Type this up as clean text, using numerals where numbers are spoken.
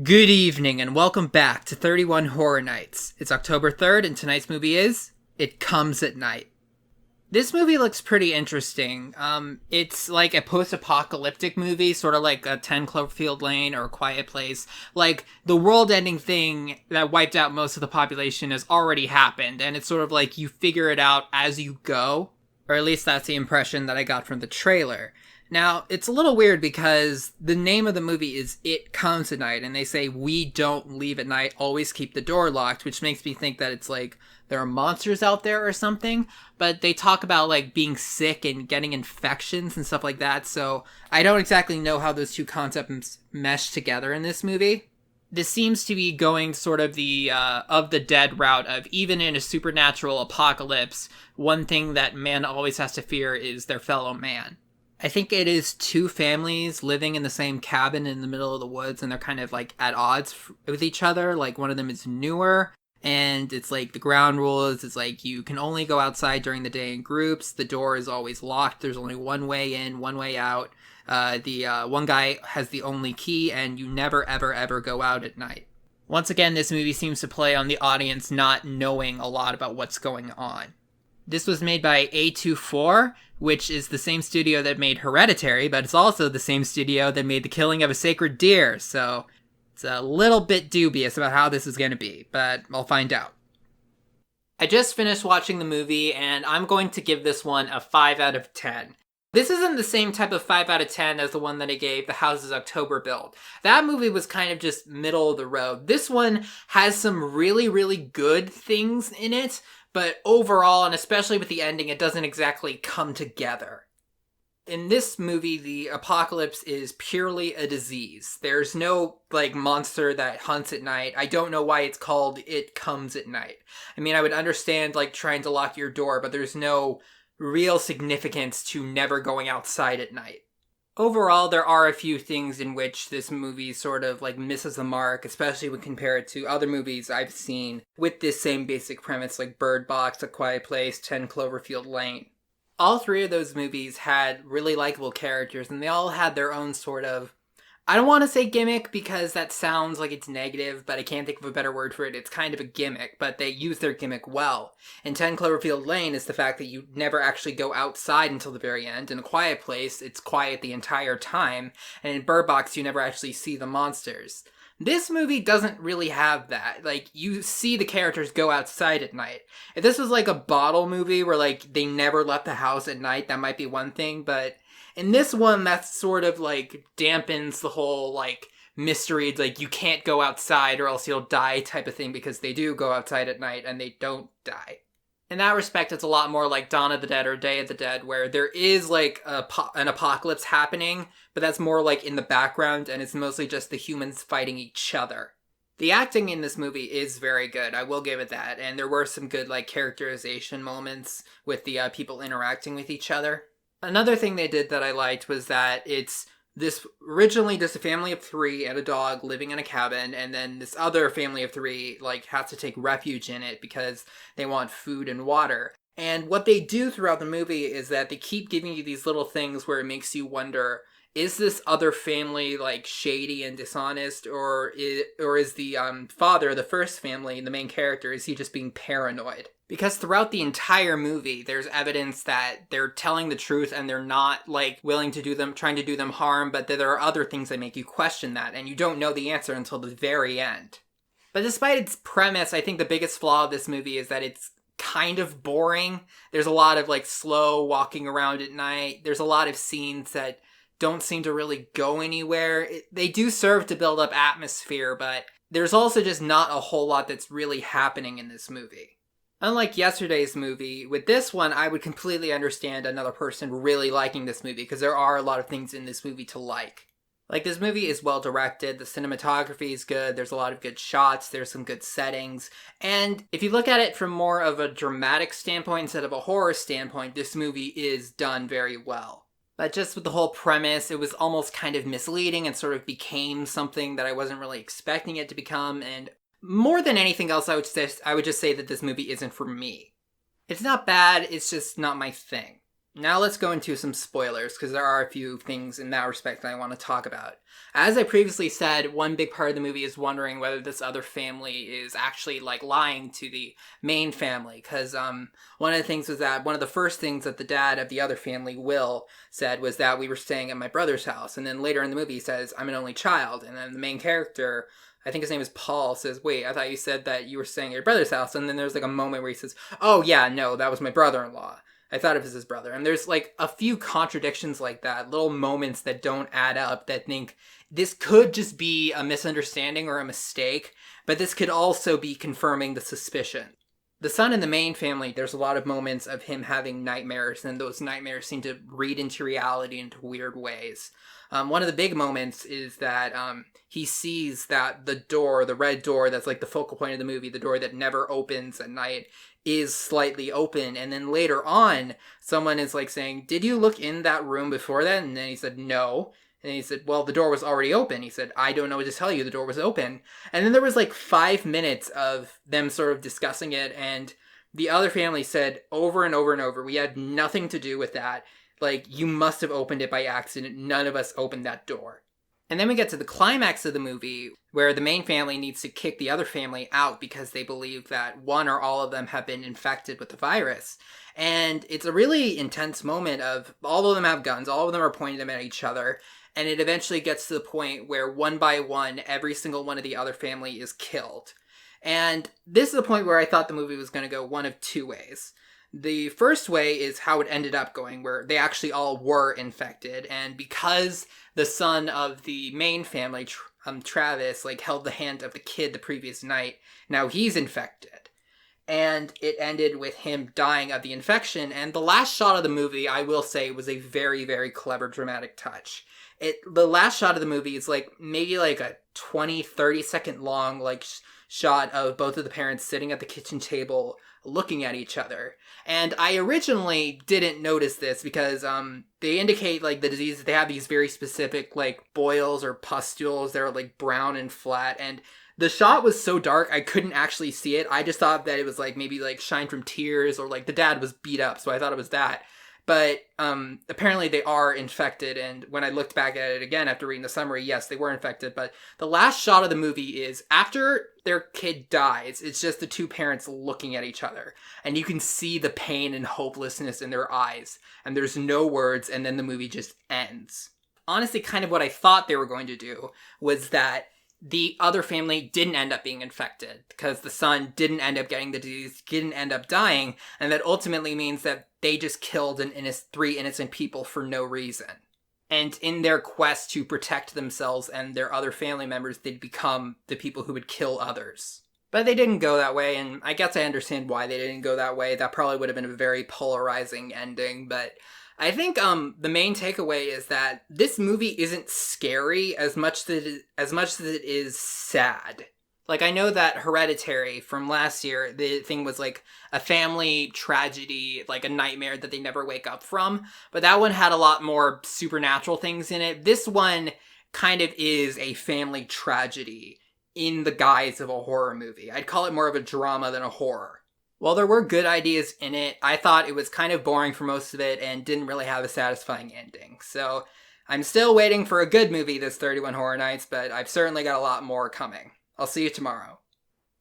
Good evening and welcome back to 31 Horror Nights. It's October 3rd and tonight's movie is It Comes at Night. This movie looks pretty interesting. It's like a post-apocalyptic movie, sort of like a 10 Cloverfield Lane or A Quiet Place. Like, the world-ending thing that wiped out most of the population has already happened, and it's sort of like you figure it out as you go. Or at least that's the impression that I got from the trailer. Now, it's a little weird because the name of the movie is It Comes at Night, and they say we don't leave at night, always keep the door locked, which makes me think that it's like there are monsters out there or something, but they talk about like being sick and getting infections and stuff like that, so I don't exactly know how those two concepts mesh together in this movie. This seems to be going sort of the of the dead route of even in a supernatural apocalypse, one thing that man always has to fear is their fellow man. I think it is two families living in the same cabin in the middle of the woods, and they're kind of like at odds with each other. Like one of them is newer, and it's like the ground rules. It's like you can only go outside during the day in groups. The door is always locked. There's only one way in, one way out. The one guy has the only key, and you never, ever, ever go out at night. Once again, this movie seems to play on the audience not knowing a lot about what's going on. This was made by A24, which is the same studio that made Hereditary, but it's also the same studio that made The Killing of a Sacred Deer, so it's a little bit dubious about how this is going to be, but I'll find out. I just finished watching the movie, and I'm going to give this one a 5 out of 10. This isn't the same type of 5 out of 10 as the one that I gave The House's October Build. That movie was kind of just middle of the road. This one has some really, really good things in it, but overall, and especially with the ending, it doesn't exactly come together. In this movie, the apocalypse is purely a disease. There's no, like, monster that hunts at night. I don't know why it's called It Comes at Night. I mean, I would understand, like, trying to lock your door, but there's no real significance to never going outside at night. Overall, there are a few things in which this movie sort of like misses the mark, especially when compared to other movies I've seen with this same basic premise like Bird Box, A Quiet Place, 10 Cloverfield Lane. All three of those movies had really likable characters, and they all had their own sort of, I don't want to say gimmick because that sounds like it's negative, but I can't think of a better word for it. It's kind of a gimmick, but they use their gimmick well. In 10 Cloverfield Lane is the fact that you never actually go outside until the very end. In A Quiet Place, it's quiet the entire time. And in Bird Box, you never actually see the monsters. This movie doesn't really have that. Like, you see the characters go outside at night. If this was like a bottle movie where like they never left the house at night, that might be one thing, but in this one, that's sort of like dampens the whole like mystery, like you can't go outside or else you'll die type of thing, because they do go outside at night and they don't die. In that respect, it's a lot more like Dawn of the Dead or Day of the Dead, where there is like an apocalypse happening, but that's more like in the background and it's mostly just the humans fighting each other. The acting in this movie is very good, I will give it that, and there were some good like characterization moments with the people interacting with each other. Another thing they did that I liked was that it's this originally just a family of 3 and a dog living in a cabin, and then this other family of 3 like has to take refuge in it because they want food and water. And what they do throughout the movie is that they keep giving you these little things where it makes you wonder, is this other family like shady and dishonest, or is the father, the first family, the main character, is he just being paranoid? Because throughout the entire movie, there's evidence that they're telling the truth and they're not, like, trying to do them harm, but that there are other things that make you question that, and you don't know the answer until the very end. But despite its premise, I think the biggest flaw of this movie is that it's kind of boring. There's a lot of, like, slow walking around at night. There's a lot of scenes that don't seem to really go anywhere. They do serve to build up atmosphere, but there's also just not a whole lot that's really happening in this movie. Unlike yesterday's movie, with this one, I would completely understand another person really liking this movie, because there are a lot of things in this movie to like. Like, this movie is well directed, the cinematography is good, there's a lot of good shots, there's some good settings, and if you look at it from more of a dramatic standpoint instead of a horror standpoint, this movie is done very well. But just with the whole premise, it was almost kind of misleading and sort of became something that I wasn't really expecting it to become, and more than anything else, I would just say that this movie isn't for me. It's not bad, it's just not my thing. Now let's go into some spoilers, because there are a few things in that respect that I want to talk about. As I previously said, one big part of the movie is wondering whether this other family is actually like lying to the main family, because one of the things was that one of the first things that the dad of the other family, Will, said was that we were staying at my brother's house, and then later in the movie he says, I'm an only child, and then the main character, I think his name is Paul, says, wait, I thought you said that you were staying at your brother's house, and then there's like a moment where he says, oh yeah, no, that was my brother-in-law. I thought of it as his brother. And there's like a few contradictions like that, little moments that don't add up, that think this could just be a misunderstanding or a mistake, but this could also be confirming the suspicion. The son in the main family, there's a lot of moments of him having nightmares, and those nightmares seem to read into reality into weird ways. One of the big moments is that he sees that the door, the red door that's like the focal point of the movie, the door that never opens at night, is slightly open. And then later on, someone is like saying, did you look in that room before that? And then he said, no. And he said, well, the door was already open. He said, I don't know what to tell you. The door was open. And then there was like 5 minutes of them sort of discussing it. And the other family said over and over and over, we had nothing to do with that. Like, you must have opened it by accident. None of us opened that door. And then we get to the climax of the movie, where the main family needs to kick the other family out because they believe that one or all of them have been infected with the virus. And it's a really intense moment of all of them have guns, all of them are pointing them at each other, and it eventually gets to the point where one by one, every single one of the other family is killed. And this is the point where I thought the movie was going to go one of two ways. The first way is how it ended up going, where they actually all were infected, and because the son of the main family, Travis, like held the hand of the kid the previous night, now he's infected. And it ended with him dying of the infection, and the last shot of the movie, I will say, was a very, very clever dramatic touch. The last shot of the movie is like maybe like a 20-30 second long like shot of both of the parents sitting at the kitchen table looking at each other. And I originally didn't notice this because they indicate like the disease, they have these very specific like boils or pustules that are like brown and flat, and the shot was so dark I couldn't actually see it. I just thought that it was like maybe like shine from tears, or like the dad was beat up, so I thought it was that. But apparently they are infected, and when I looked back at it again after reading the summary, yes, they were infected. But the last shot of the movie is after their kid dies, it's just the two parents looking at each other, and you can see the pain and hopelessness in their eyes, and there's no words, and then the movie just ends. Honestly, kind of what I thought they were going to do was that the other family didn't end up being infected because the son didn't end up getting the disease, didn't end up dying, and that ultimately means that they just killed three innocent people for no reason. And in their quest to protect themselves and their other family members, they'd become the people who would kill others. But they didn't go that way, and I guess I understand why they didn't go that way. That probably would have been a very polarizing ending, but I think the main takeaway is that this movie isn't scary as much as it is sad. Like, I know that Hereditary from last year, the thing was like a family tragedy, like a nightmare that they never wake up from, but that one had a lot more supernatural things in it. This one kind of is a family tragedy in the guise of a horror movie. I'd call it more of a drama than a horror. While there were good ideas in it, I thought it was kind of boring for most of it and didn't really have a satisfying ending. So I'm still waiting for a good movie this 31 Horror Nights, but I've certainly got a lot more coming. I'll see you tomorrow.